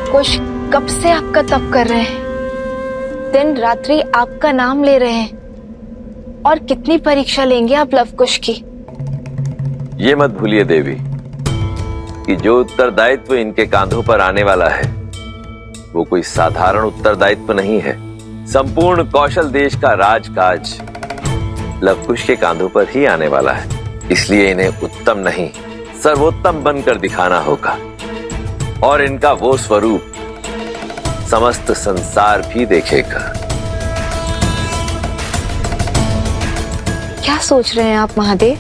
कुश कब से आपका तप कर रहे हैं, दिन रात्रि आपका नाम ले रहे हैं। और कितनी परीक्षा लेंगे आप लवकुश की? ये मत भूलिए देवी कि जो उत्तरदायित्व इनके कांधों पर आने वाला है वो कोई साधारण उत्तरदायित्व नहीं है। संपूर्ण कौशल देश का राजकाज लवकुश के कांधों पर ही आने वाला है। इसलिए इन्हें उत्तम नहीं सर्वोत्तम बनकर दिखाना होगा और इनका वो स्वरूप समस्त संसार भी देखेगा। क्या सोच रहे हैं आप महादेव?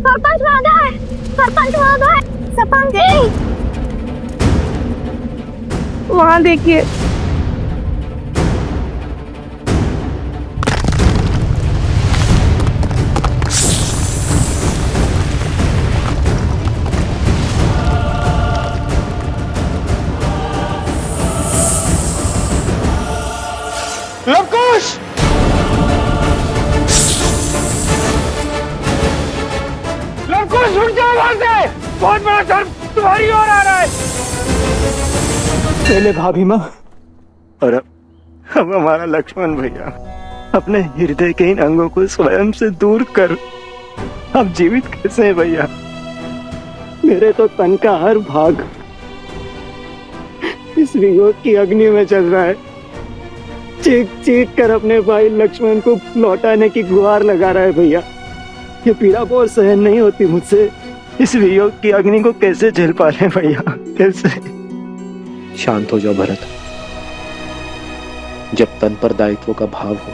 सरपंच आ गए, सरपंच आ गए, सरपंच जी वहां देखिए। लवकुश! लवकुश उठ जाओ वहां से! बहुत बड़ा सर्प तुम्हारी ओर आ रहा है। पहले भाभी माँ और अब हमारा लक्ष्मण भैया अपने हृदय के इन अंगों को स्वयं से दूर कर अब जीवित कैसे हैं भैया? मेरे तो तन का हर भाग इस वियोग की अग्नि में चल रहा है। चीख चीख कर अपने भाई लक्ष्मण को लौटाने की गुहार लगा रहा है भैया। ये पीड़ा बहुत सहन नहीं होती मुझसे। इस वियोग की अग्नि को कैसे झेल पा रहे हैं भैया? कैसे? शांत हो जाओ भरत। जब तन पर दायित्व का भाव हो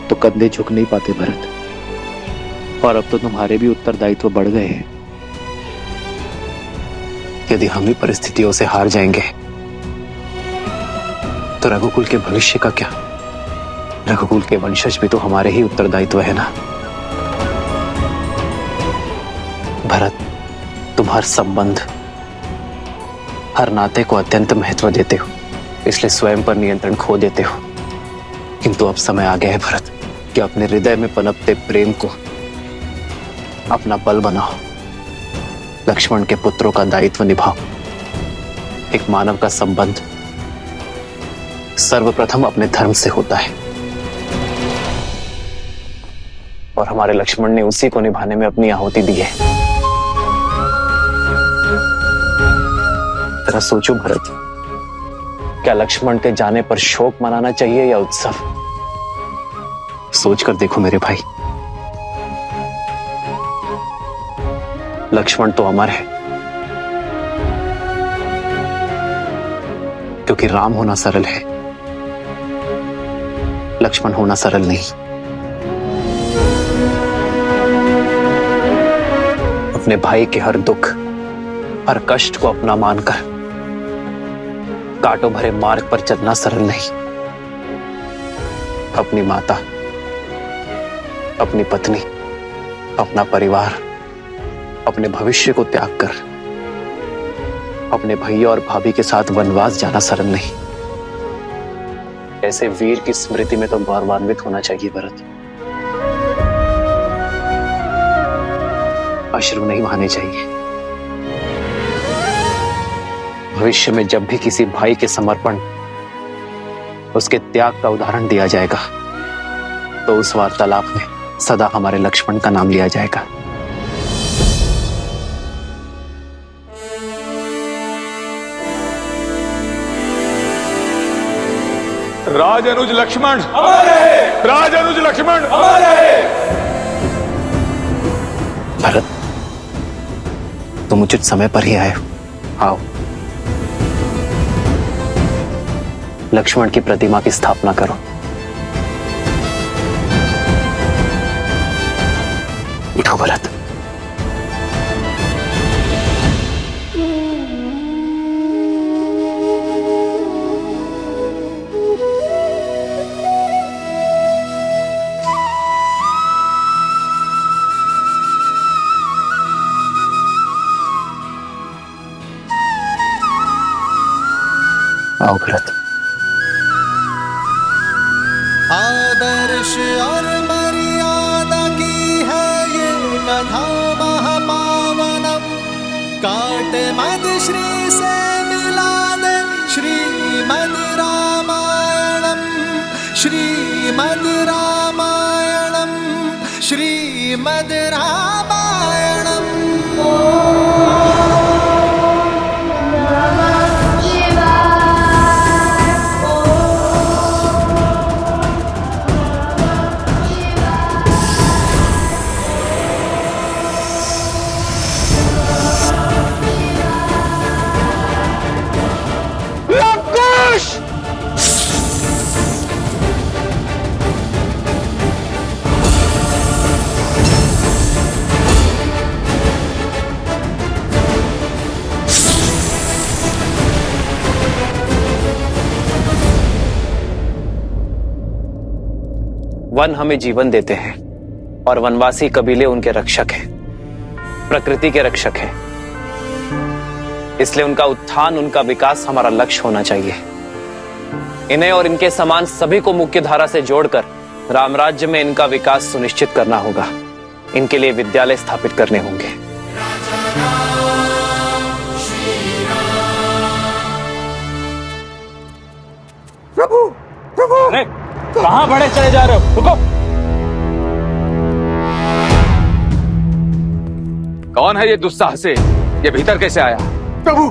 तो कंधे झुक नहीं पाते भरत। और अब तो तुम्हारे भी उत्तरदायित्व बढ़ गए हैं। यदि हम ही परिस्थितियों से हार जाएंगे तो रघुकुल के भविष्य का क्या? रघुकुल के वंशज भी तो हमारे ही उत्तरदायित्व है ना। भरत, तुम हर संबंध हर नाते को अत्यंत महत्व देते हो, इसलिए स्वयं पर नियंत्रण खो देते हो। किंतु अब समय आ गया है भरत कि अपने हृदय में पनपते प्रेम को अपना बल बनाओ। लक्ष्मण के पुत्रों का दायित्व निभाओ। एक मानव का संबंध सर्वप्रथम अपने धर्म से होता है और हमारे लक्ष्मण ने उसी को निभाने में अपनी आहुति दी है। जरा सोचो भरत, क्या लक्ष्मण के जाने पर शोक मनाना चाहिए या उत्सव? सोच कर देखो मेरे भाई। लक्ष्मण तो अमर है क्योंकि राम होना सरल है, लक्ष्मण होना सरल नहीं। अपने भाई के हर दुख हर कष्ट को अपना मानकर कांटों भरे मार्ग पर चलना सरल नहीं। अपनी माता, अपनी पत्नी, अपना परिवार, अपने भविष्य को त्याग कर अपने भैया और भाभी के साथ वनवास जाना सरल नहीं। ऐसे वीर की स्मृति में तो गौरवान्वित होना चाहिए भरत। अश्रु नहीं बहाने चाहिए। भविष्य में जब भी किसी भाई के समर्पण उसके त्याग का उदाहरण दिया जाएगा तो उस वार्तालाप में सदा हमारे लक्ष्मण का नाम लिया जाएगा। राजअनुज लक्ष्मण अमर रहे! राजअनुज लक्ष्मण अमर रहे! भरत, तुम उचित समय पर ही आए हो। आओ, लक्ष्मण की प्रतिमा की स्थापना करो। उठो भरत। आओ भरत। आदर्श और मर्यादा की है ये कथा महापावनम, काट मद श्री से मिला दे श्रीमद् रामायणम, श्रीमद् रामायणम, श्रीमद् रामायणम। वन हमें जीवन देते हैं और वनवासी कबीले उनके रक्षक हैं, प्रकृति के रक्षक हैं। इसलिए उनका उत्थान, उनका विकास हमारा लक्ष्य होना चाहिए। इन्हें और इनके समान सभी को मुख्य धारा से जोड़कर रामराज्य में इनका विकास सुनिश्चित करना होगा। इनके लिए विद्यालय स्थापित करने होंगे। प्रभु, प्रभु, अरे कहां बड़े चले जा रहे हो? रुको। कौन है ये दुस्साहसी? ये भीतर कैसे आया? प्रभु,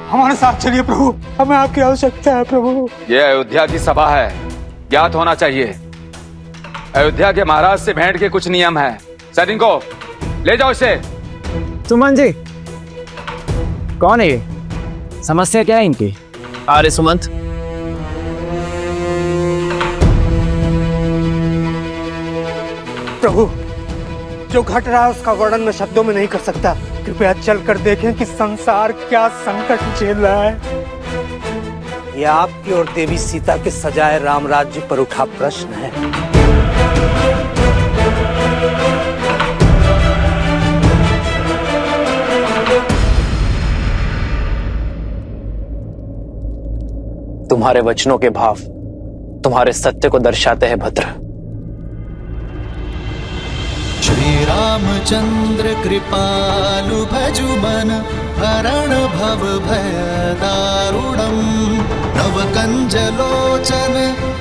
हमारे साथ चलिए प्रभु, हमें आपकी आवश्यकता है प्रभु। ये अयोध्या की सभा है, ज्ञात होना चाहिए। अयोध्या के महाराज से भेंट के कुछ नियम हैं। सैनिकों, ले जाओ इसे। सुमन जी, कौन है ये? समस्या क्या है इनकी? अरे सुमंत, प्रभु, जो घट रहा है उसका वर्णन मैं शब्दों में नहीं कर सकता। कृपया चलकर देखें कि संसार क्या संकट झेल रहा है। यह आपकी और देवी सीता के सजाए राम राज्य पर उठा प्रश्न है। तुम्हारे वचनों के भाव तुम्हारे सत्य को दर्शाते हैं भद्र। श्री रामचंद्र कृपालु भजु मन हरण भव भय दारुणम, नव कंज लोचन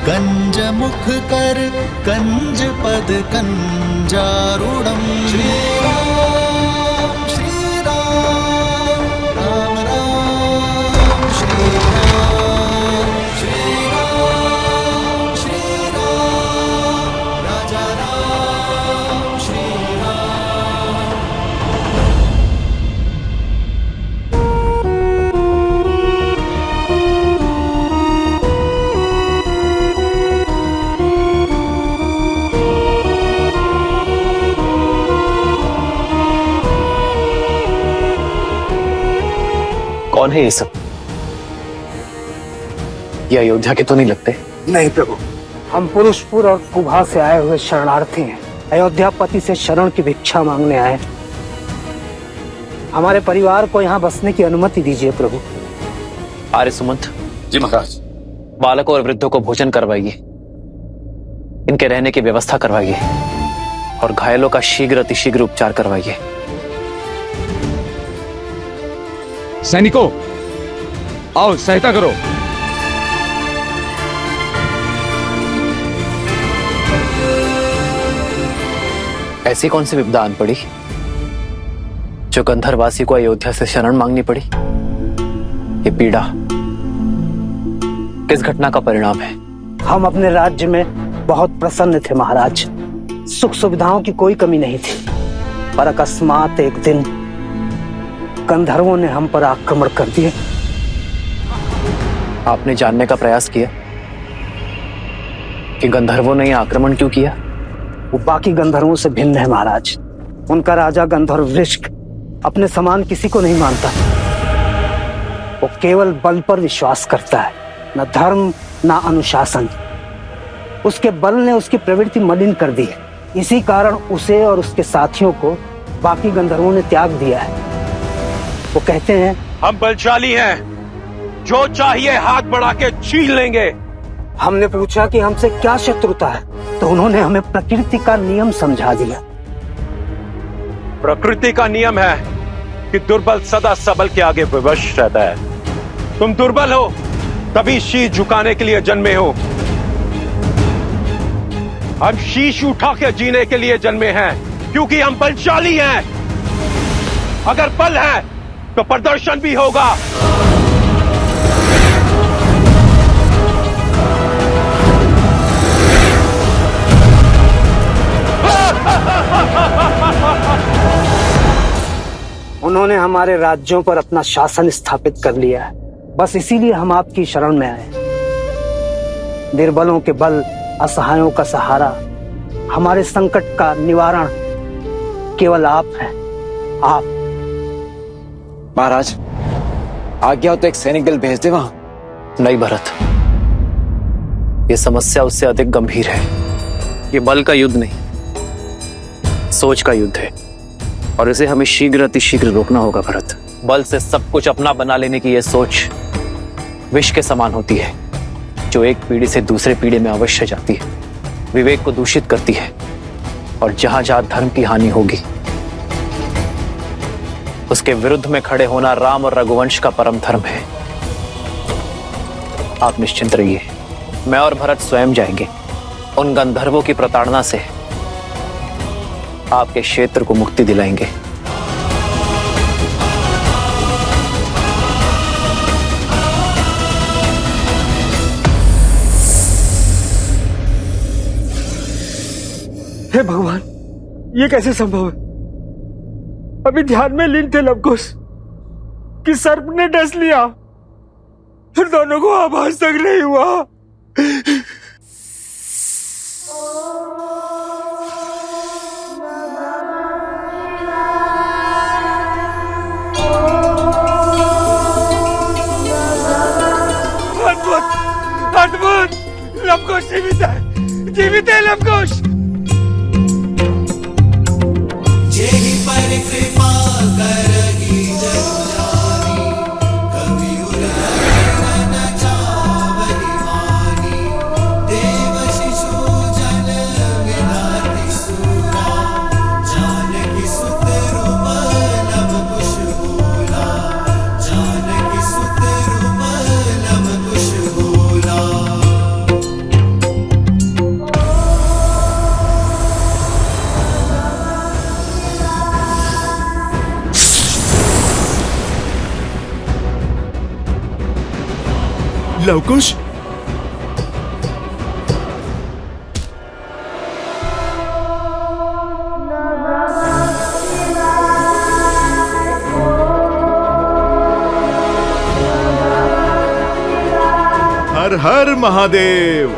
कंज मुख कर कंज पद कंजारुणम। श्री राम, श्री राम, राम राम, श्री राम, श्री राम, श्री राम, राजा राम, श्री राम। कौन है ये सब? ये अयोध्या के तो नहीं लगते। नहीं प्रभु, हम पुरुषपुर और कुभा से आए हुए शरणार्थी हैं। अयोध्यापति से शरण की भिक्षा मांगने आए। हमारे परिवार को यहाँ बसने की अनुमति दीजिए प्रभु। आर्य सुमंत, जी महाराज। बालकों और वृद्धों को भोजन करवाइए, इनके रहने की व्यवस्था करवाइए और घायलों का शीघ्र अतिशीघ्र उपचार करवाइए। सैनिकों, आओ सहायता करो। ऐसी कौन सी विपदा आन पड़ी जो गंधर्वासी को अयोध्या से शरण मांगनी पड़ी? ये पीड़ा किस घटना का परिणाम है? हम अपने राज्य में बहुत प्रसन्न थे महाराज, सुख सुविधाओं की कोई कमी नहीं थी। पर अकस्मात एक दिन गंधर्वों ने हम पर आक्रमण कर दिए। आपने जानने का प्रयास किया कि गंधर्वों ने यह आक्रमण क्यों किया? वो बाकी गंधर्वों से भिन्न है महाराज। उनका राजा गंधर्व वृश्क अपने समान किसी को नहीं मानता। वो केवल बल पर विश्वास करता है, न धर्म न अनुशासन। उसके बल ने उसकी प्रवृत्ति मलिन कर दी है। इसी कारण उसे और उसके साथियों को बाकी गंधर्वों ने त्याग दिया है। वो कहते हैं, हम बलशाली हैं, जो चाहिए हाथ बढ़ा के छीन लेंगे। हमने पूछा कि हमसे क्या शत्रुता है, तो उन्होंने हमें प्रकृति का नियम समझा दिया। प्रकृति का नियम है कि दुर्बल सदा सबल के आगे विवश रहता है। तुम दुर्बल हो तभी शीश झुकाने के लिए जन्मे हो। हम शीश उठा के जीने के लिए जन्मे हैं, क्योंकि हम बलशाली हैं। अगर बल है तो प्रदर्शन भी होगा। उन्होंने हमारे राज्यों पर अपना शासन स्थापित कर लिया है, बस इसीलिए हम आपकी शरण में आए। निर्बलों के बल, असहायों का सहारा, हमारे संकट का निवारण केवल आप हैं। आप। महाराज, आज्ञा हो तो एक सैनिक दल भेज दे वहां। नहीं भरत, ये समस्या उससे अधिक गंभीर है। ये बल का युद्ध नहीं, सोच का युद्ध है, और इसे हमें शीघ्र अतिशीघ्र रोकना होगा भरत। बल से सब कुछ अपना बना लेने की यह सोच विष के समान होती है, जो एक पीढ़ी से दूसरे पीढ़ी में अवश्य जाती है, विवेक को दूषित करती है, और जहां जहां धर्म की हानि होगी उसके विरुद्ध में खड़े होना राम और रघुवंश का परम धर्म है। आप निश्चिंत रहिए, मैं और भरत स्वयं जाएंगे। उन गंधर्वों की प्रताड़ना से आपके क्षेत्र को मुक्ति दिलाएंगे। हे भगवान, ये कैसे संभव है? अभी ध्यान में लीन थे लवकुश कि सर्प ने डस लिया, फिर दोनों को आभास तक नहीं हुआ। अद्भुत! लवकुश जीवित है, जीवित है लवकुश। जेहि पर कृपा करहि जग जानी, कवि उरहि न चावहि हानि। देव शिशु जन विधाति सूरा, जानकी सुत रूप लवकुश बोला। जानकी सुत रूप लवकुश बोला। लवकुश, हर हर महादेव।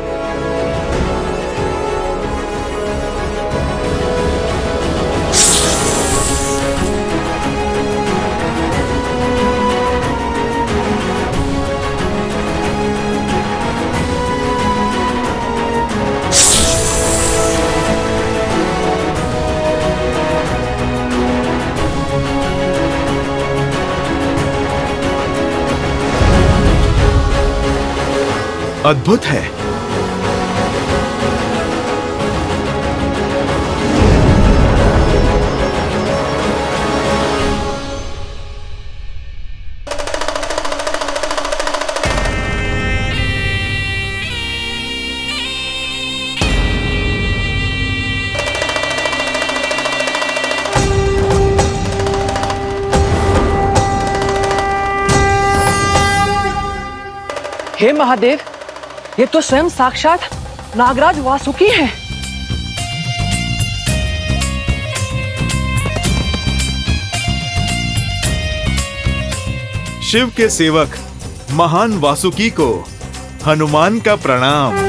अद्भुत है। हे महादेव, ये तो स्वयं साक्षात नागराज वासुकी हैं। शिव के सेवक महान वासुकी को हनुमान का प्रणाम।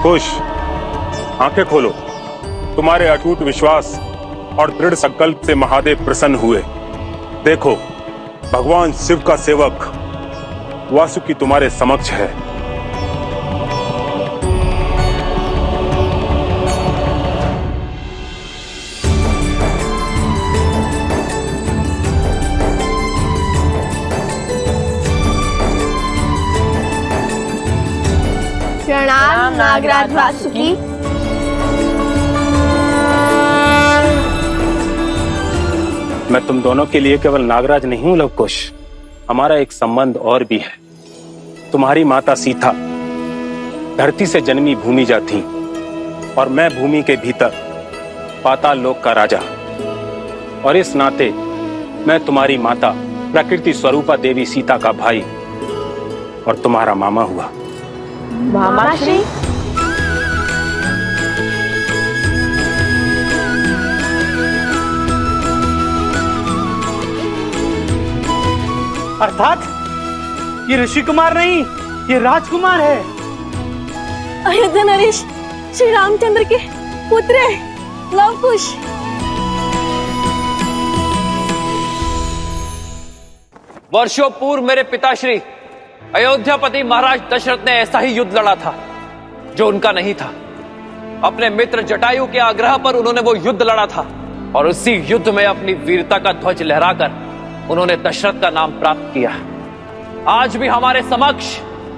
खुश, आंखें खोलो। तुम्हारे अटूट विश्वास और दृढ़ संकल्प से महादेव प्रसन्न हुए। देखो, भगवान शिव का सेवक वासुकी तुम्हारे समक्ष है। नागराज वासुकी। मैं तुम दोनों के लिए केवल नागराज नहीं हूं लवकुश, हमारा एक संबंध और भी है। तुम्हारी माता सीता धरती से जन्मी भूमि जाती और मैं भूमि के भीतर पाताल लोक का राजा, और इस नाते मैं तुम्हारी माता प्रकृति स्वरूपा देवी सीता का भाई और तुम्हारा मामा हुआ। मामा श्री? अर्थात ये ऋषि कुमार नहीं, ये राजकुमार है। अयोध्या नरेश श्री रामचंद्र के पुत्र है, लवकुश। वर्षों पूर्व मेरे पिताश्री अयोध्यापति महाराज दशरथ ने ऐसा ही युद्ध लड़ा था जो उनका नहीं था। अपने मित्र जटायु के आग्रह पर उन्होंने वो युद्ध लड़ा था और उसी युद्ध में अपनी वीरता का ध्वज लहराकर उन्होंने दशरथ का नाम प्राप्त किया। आज भी हमारे समक्ष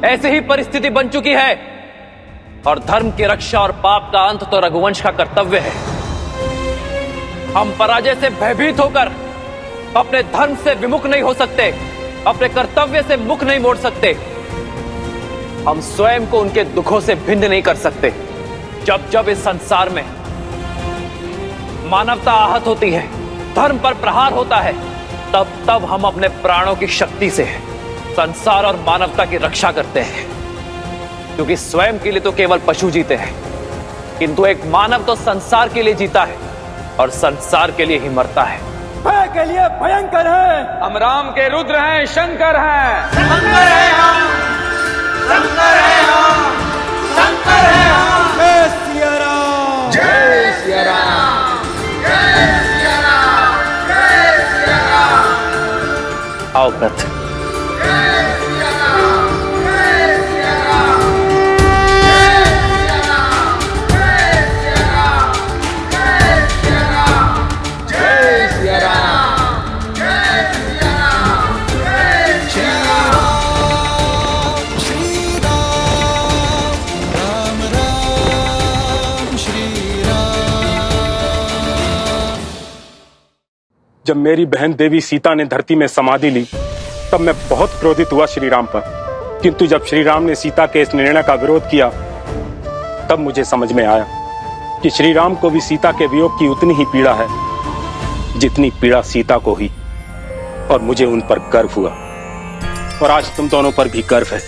ऐसी ही परिस्थिति बन चुकी है और धर्म की रक्षा और पाप का अंत तो रघुवंश का कर्तव्य है। हम पराजय से भयभीत होकर अपने धर्म से विमुख नहीं हो सकते, अपने कर्तव्य से मुख नहीं मोड़ सकते। हम स्वयं को उनके दुखों से भिन्न नहीं कर सकते। जब जब इस संसार में मानवता आहत होती है, धर्म पर प्रहार होता है, तब तब हम अपने प्राणों की शक्ति से संसार और मानवता की रक्षा करते हैं। क्योंकि स्वयं के लिए तो केवल पशु जीते हैं, किंतु एक मानव तो संसार के लिए जीता है और संसार के लिए ही मरता है। भय के लिए भयंकर है। हम राम के रुद्र हैं, शंकर हैं। शंकर है हम, शंकर है हम, शंकर है हम। जय सिया राम, जय सिया राम, जय सिया राम, जय सिया राम। आओ व्रत। जब मेरी बहन देवी सीता ने धरती में समाधि ली तब मैं बहुत क्रोधित हुआ श्री राम पर, किंतु जब श्री राम ने सीता के इस निर्णय का विरोध किया तब मुझे समझ में आया कि श्री राम को भी सीता के वियोग की उतनी ही पीड़ा है जितनी पीड़ा सीता को हुई, और मुझे उन पर गर्व हुआ। और आज तुम दोनों पर भी गर्व है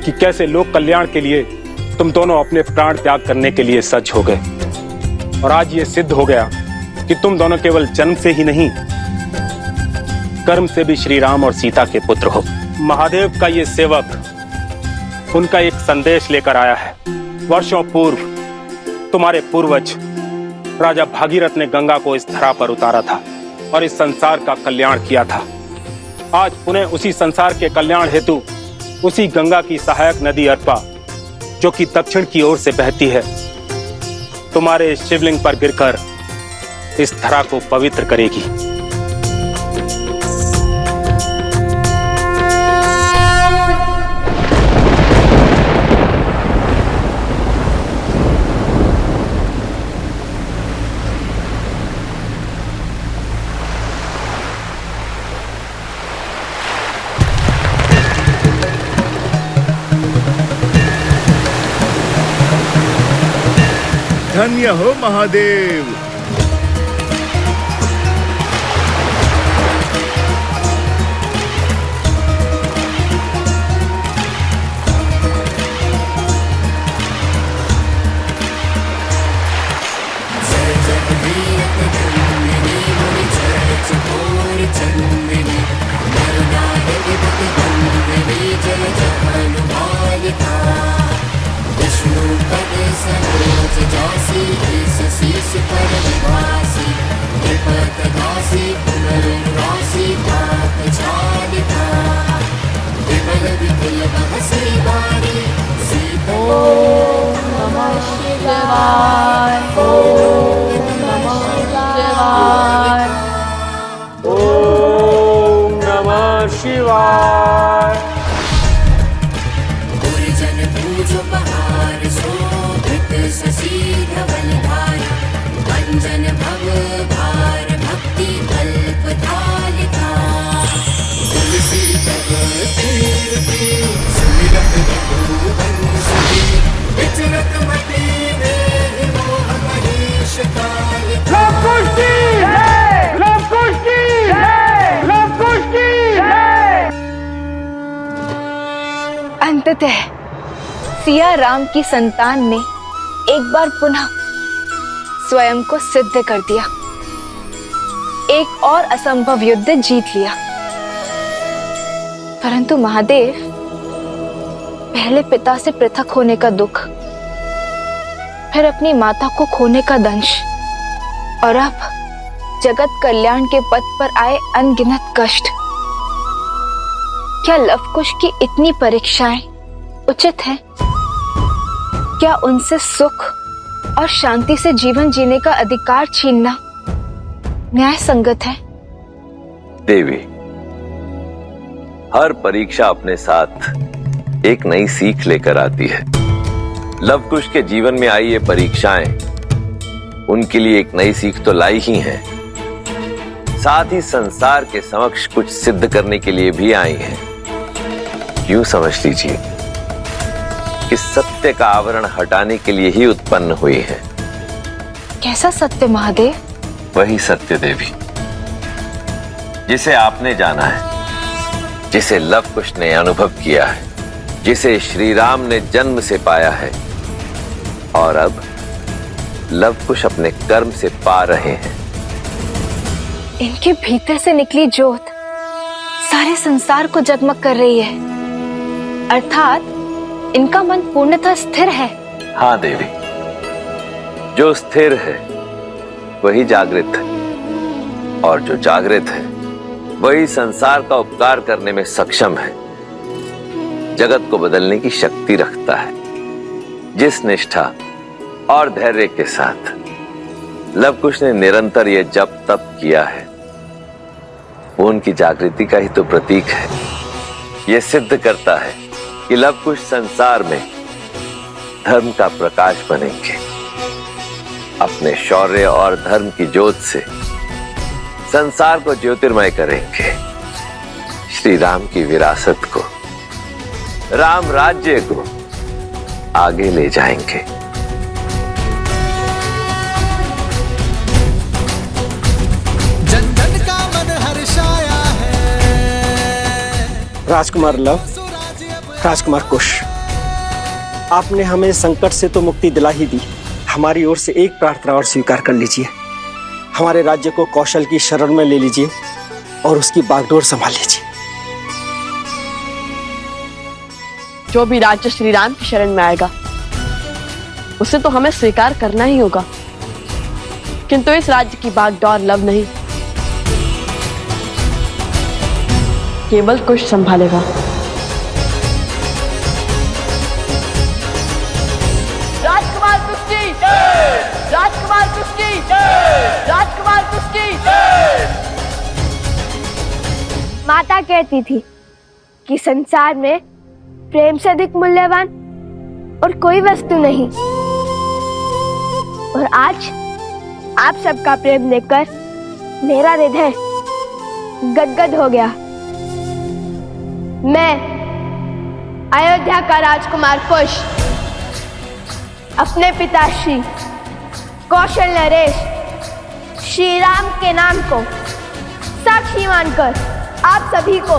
कि कैसे लोक कल्याण के लिए तुम दोनों अपने प्राण त्याग करने के लिए सज्ज हो गए। और आज ये सिद्ध हो गया कि तुम दोनों केवल जन्म से ही नहीं, कर्म से भी श्री राम और सीता के पुत्र हो। महादेव का ये सेवक उनका एक संदेश लेकर आया है। वर्षों पूर्व तुम्हारे पूर्वज राजा भागीरथ ने गंगा को इस धरा पर उतारा था और इस संसार का कल्याण किया था। आज पुनः उसी संसार के कल्याण हेतु उसी गंगा की सहायक नदी अर्पा, जो कि दक्षिण की ओर से बहती है, तुम्हारे शिवलिंग पर गिरकर इस धरा को पवित्र करेगी। धन्य हो महादेव। गुरुजन पूजो बहार सत्य है, सिया राम की संतान ने एक बार पुनः स्वयं को सिद्ध कर दिया, एक और असंभव युद्ध जीत लिया। परंतु महादेव, पहले पिता से पृथक होने का दुख, फिर अपनी माता को खोने का दंश, और अब जगत कल्याण के पथ पर आए अनगिनत कष्ट। क्या लवकुश की इतनी परीक्षाएं उचित है? क्या उनसे सुख और शांति से जीवन जीने का अधिकार छीनना न्याय संगत है? देवी, हर परीक्षा अपने साथ एक नई सीख लेकर आती है। लवकुश के जीवन में आई ये परीक्षाएं उनके लिए एक नई सीख तो लाई ही हैं, साथ ही संसार के समक्ष कुछ सिद्ध करने के लिए भी आई हैं। यूं समझ लीजिए कि सत्य का आवरण हटाने के लिए ही उत्पन्न हुई है। कैसा सत्य महादेव? वही सत्य देवी जिसे आपने जाना है, जिसे लवकुश ने अनुभव किया है, जिसे श्री राम ने जन्म से पाया है, और अब लवकुश अपने कर्म से पा रहे हैं। इनके भीतर से निकली ज्योत सारे संसार को जगमग कर रही है, अर्थात इनका मन पूर्णतः स्थिर है। हाँ देवी, जो स्थिर है वही जागृत है, और जो जागृत है वही संसार का उपकार करने में सक्षम है, जगत को बदलने की शक्ति रखता है। जिस निष्ठा और धैर्य के साथ लवकुश ने निरंतर ये जप तप किया है, वो उनकी जागृति का ही तो प्रतीक है। ये सिद्ध करता है कि लवकुश संसार में धर्म का प्रकाश बनेंगे, अपने शौर्य और धर्म की ज्योत से संसार को ज्योतिर्मय करेंगे, श्री राम की विरासत को, राम राज्य को आगे ले जाएंगे। जन जन का मन हर्षाया है। राजकुमार लव, राजकुमार कुश, आपने हमें संकट से तो मुक्ति दिला ही दी। हमारी ओर से एक प्रार्थना और स्वीकार कर लीजिए। हमारे राज्य को कौशल की शरण में ले लीजिए और उसकी बागडोर संभाल लीजिए। जो भी राज्य श्री राम की शरण में आएगा उसे तो हमें स्वीकार करना ही होगा, किंतु इस राज्य की बागडोर लव नहीं, केवल कुश संभालेगा। राजकुमार कुश की, राजकुमार कुश की, राजकुमार कुश की। माता कहती थी कि संसार में प्रेम से अधिक मूल्यवान और कोई वस्तु नहीं, और आज आप सबका प्रेम देखकर मेरा हृदय गदगद हो गया। मैं अयोध्या का राजकुमार कुश अपने पिता श्री कौशल नरेश श्री राम के नाम को साक्षी मानकर आप सभी को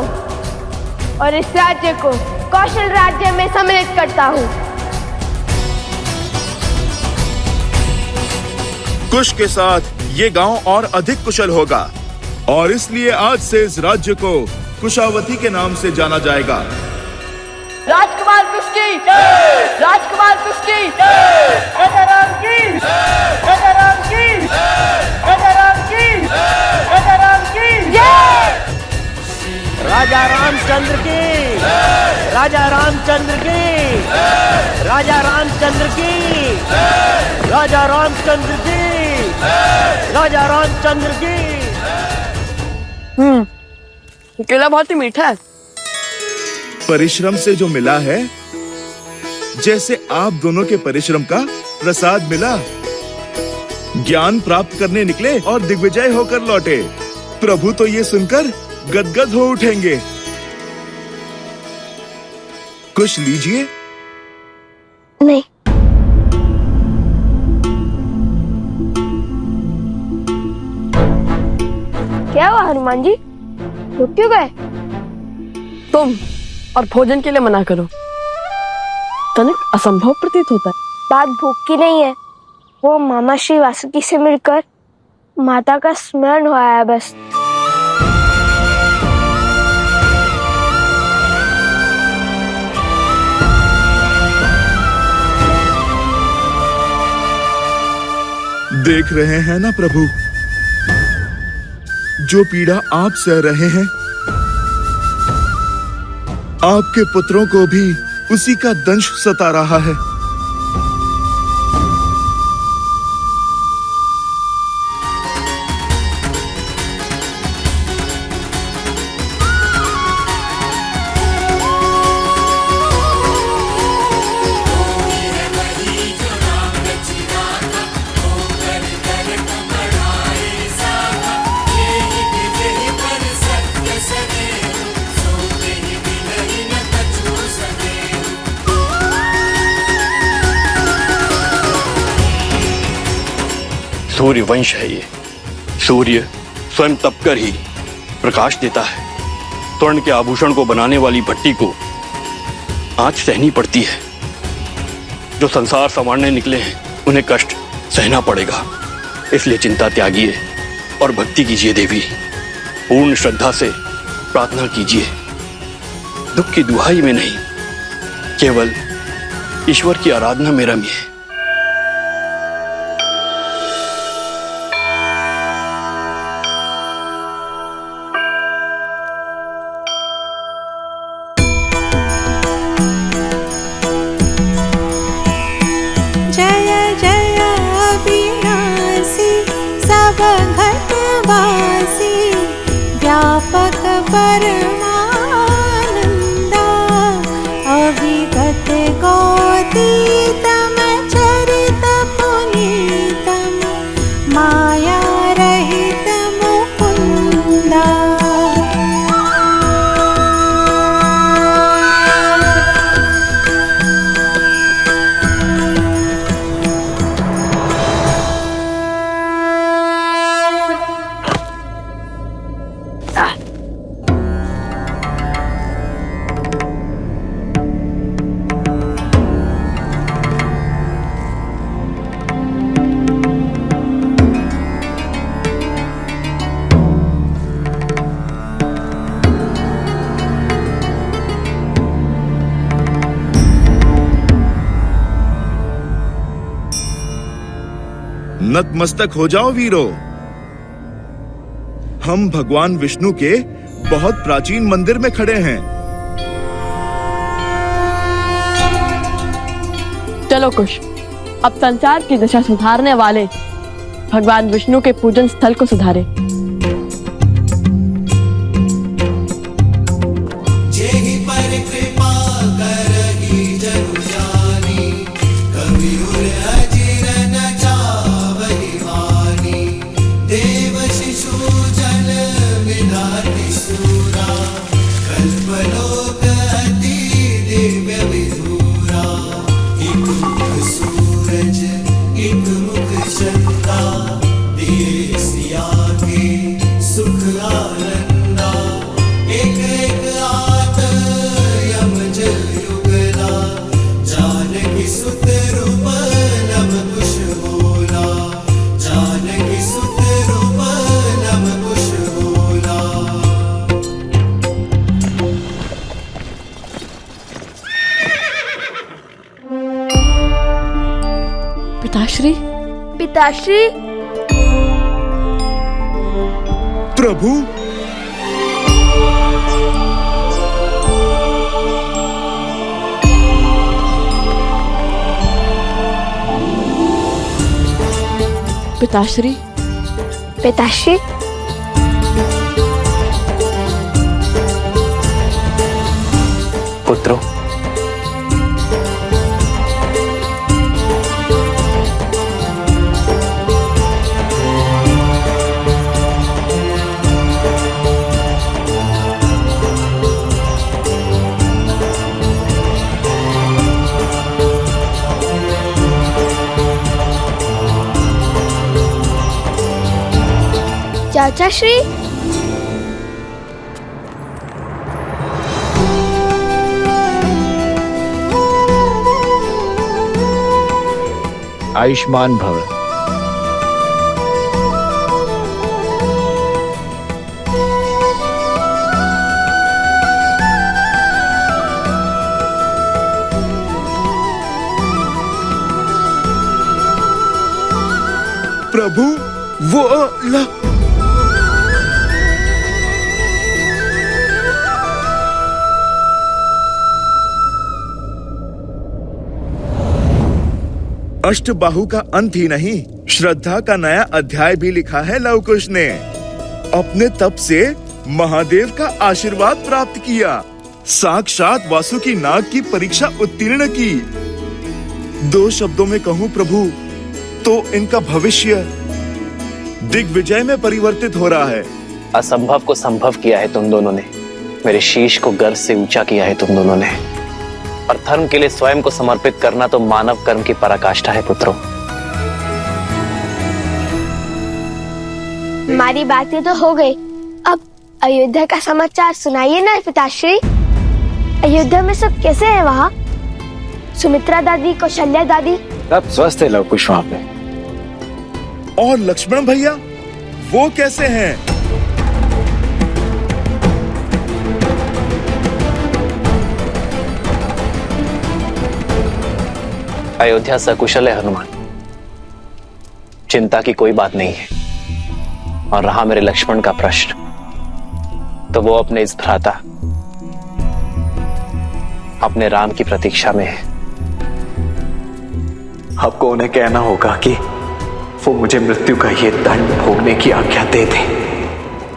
और इस राज्य को कौशल राज्य में सम्मिलित करता हूँ। कुश के साथ ये गांव और अधिक कुशल होगा, और इसलिए आज से इस राज्य को कुशावती के नाम से जाना जाएगा। राजकुमार कुश की, राजकुमार कुश की, राजा राम की, राजा राम की, राजा राम की, राजा राम की जय। राजा रामचंद्र की, राजा रामचंद्र की, राजा रामचंद्र की, राजा रामचंद्र की, राजा रामचंद्र की। केला बहुत ही मीठा है। परिश्रम से जो मिला है, जैसे आप दोनों के परिश्रम का प्रसाद मिला। ज्ञान प्राप्त करने निकले और दिग्विजय होकर लौटे। प्रभु तो ये सुनकर गदगद हो उठेंगे। कुछ लीजिए। नहीं। क्या हुआ हनुमान जी, रुक क्यों गए? तुम और भोजन के लिए मना करो। तनिक असंभव प्रतीत होता है। बात भूख की नहीं है, वो मामा श्री वासुकी से मिलकर माता का स्मरण हुआ है बस। देख रहे हैं ना प्रभु, जो पीड़ा आप सह रहे हैं, आपके पुत्रों को भी उसी का दंश सता रहा है। सूर्य वंश है ये। सूर्य स्वयं तपकर ही प्रकाश देता है। स्वर्ण के आभूषण को बनाने वाली भट्टी को आंच सहनी पड़ती है। जो संसार संवारने निकले हैं उन्हें कष्ट सहना पड़ेगा। इसलिए चिंता त्यागिए और भक्ति कीजिए देवी। पूर्ण श्रद्धा से प्रार्थना कीजिए। दुख की दुहाई में नहीं, केवल ईश्वर की आराधना में रमिए। व्यापक परमानंदा अविगत गौतीतम चरित पुनीतम माया रहित मुकुंदा। नतमस्तक हो जाओ वीरो। हम भगवान विष्णु के बहुत प्राचीन मंदिर में खड़े हैं। चलो कुश, अब संसार की दशा सुधारने वाले भगवान विष्णु के पूजन स्थल को सुधारे। पिताश्री, पिताश्री, प्रभु, पिताश्री, पिताश्री, पुत्रों, चाचा श्री, आयुष्मान भव। प्रभु वो अष्टबाहु का अंत ही नहीं, श्रद्धा का नया अध्याय भी लिखा है लव कुश ने। अपने तप से महादेव का आशीर्वाद प्राप्त किया, साक्षात वासुकी नाग की परीक्षा उत्तीर्ण की। 2 शब्दों में कहूँ प्रभु तो इनका भविष्य दिग्विजय में परिवर्तित हो रहा है। असंभव को संभव किया है तुम दोनों ने, मेरे शीश को गर्व से ऊंचा किया है तुम दोनों ने, और धर्म के लिए स्वयं को समर्पित करना तो मानव कर्म की पराकाष्ठा है पुत्रों। हमारी बातें तो हो गई, अब अयोध्या का समाचार सुनाइए ना पिताश्री। अयोध्या में सब कैसे हैं वहाँ? सुमित्रा दादी, कौशल्या दादी सब स्वस्थ है लव कुश वहाँ पे। और लक्ष्मण भैया वो कैसे हैं? अयोध्या सकुशल है हनुमान, चिंता की कोई बात नहीं है। और रहा मेरे लक्ष्मण का प्रश्न, तो वो अपने इस भ्राता अपने राम की प्रतीक्षा में है। आपको उन्हें कहना होगा कि वो मुझे मृत्यु का ये दंड भोगने की आज्ञा दे दे।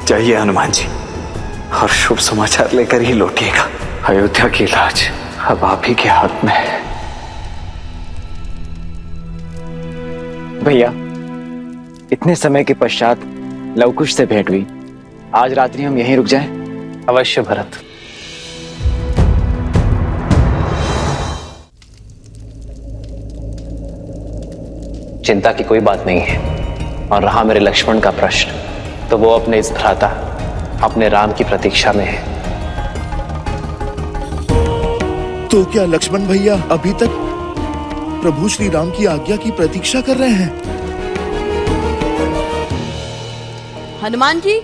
जाइए हनुमान जी, और शुभ समाचार लेकर ही लौटिएगा। अयोध्या की लाज अब आप ही के हाथ में है। भैया, इतने समय के पश्चात लवकुश से भेंट हुई, आज रात्रि हम यहीं रुक जाएं? अवश्य भरत। चिंता की कोई बात नहीं है। और रहा मेरे लक्ष्मण का प्रश्न, तो वो अपने इस भ्राता अपने राम की प्रतीक्षा में है। तो क्या लक्ष्मण भैया अभी तक प्रभु श्री राम की आज्ञा की प्रतीक्षा कर रहे हैं? हनुमान जी,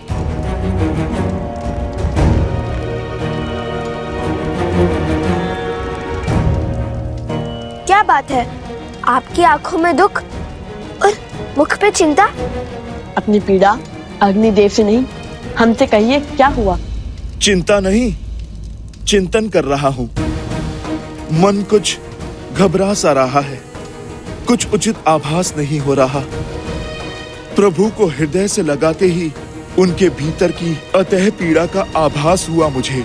क्या बात है? आपकी आंखों में दुख और मुख पे चिंता। अपनी पीड़ा अग्निदेव से नहीं, हमसे कहिए क्या हुआ? चिंता नहीं, चिंतन कर रहा हूँ। मन कुछ घबरा सा रहा है, कुछ उचित आभास नहीं हो रहा। प्रभु को हृदय से लगाते ही उनके भीतर की अतः पीड़ा का आभास हुआ मुझे।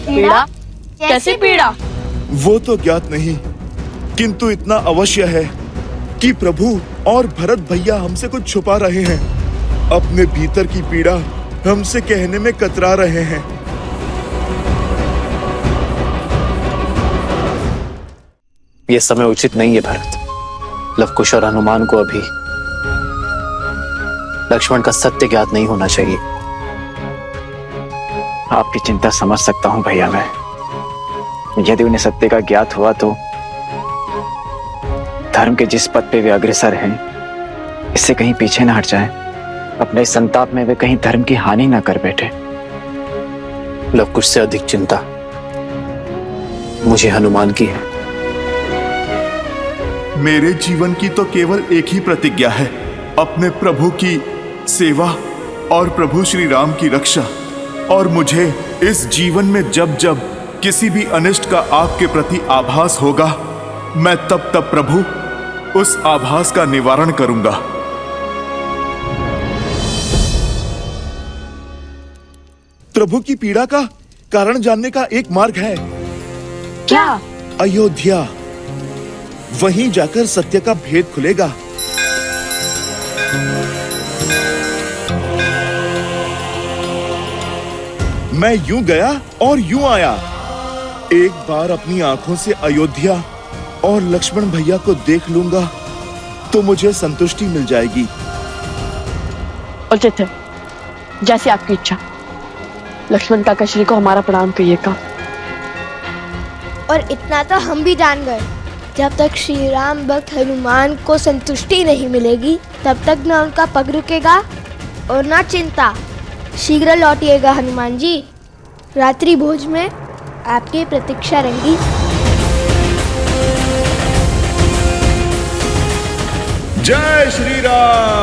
पीड़ा? कैसी पीड़ा? वो तो ज्ञात नहीं, किंतु इतना अवश्य है कि प्रभु और भरत भैया हमसे कुछ छुपा रहे हैं। अपने भीतर की पीड़ा हमसे कहने में कतरा रहे हैं। ये समय उचित नहीं है भरत। लवकुश और हनुमान को अभी लक्ष्मण का सत्य ज्ञात नहीं होना चाहिए। आपकी चिंता समझ सकता हूँ भैया मैं। यदि उन्हें सत्य का ज्ञात हुआ तो धर्म के जिस पद पे वे अग्रसर हैं, इससे कहीं पीछे ना हट जाएं। अपने संताप में वे कहीं धर्म की हानि ना कर बैठे। लवकुश से अधिक चिंता मुझे हनुमान की है। मेरे जीवन की तो केवल एक ही प्रतिज्ञा है, अपने प्रभु की सेवा और प्रभु श्री राम की रक्षा। और मुझे इस जीवन में जब जब किसी भी अनिष्ट का आपके प्रति आभास होगा, मैं तब तब प्रभु उस आभास का निवारण करूंगा। प्रभु की पीड़ा का कारण जानने का एक मार्ग है। क्या? अयोध्या। वहीं जाकर सत्य का भेद खुलेगा। मैं यूं गया और यूं आया। एक बार अपनी आंखों से अयोध्या और लक्ष्मण भैया को देख लूंगा तो मुझे संतुष्टि मिल जाएगी। उचित है, जैसी आपकी इच्छा। लक्ष्मण काका श्री को हमारा प्रणाम कहिएगा। और इतना तो हम भी जान गए, जब तक श्री राम भक्त हनुमान को संतुष्टि नहीं मिलेगी तब तक न उनका पग रुकेगा और ना चिंता। शीघ्र लौटिएगा हनुमान जी, रात्रि भोज में आपकी प्रतीक्षा रहेगी। जय श्री राम।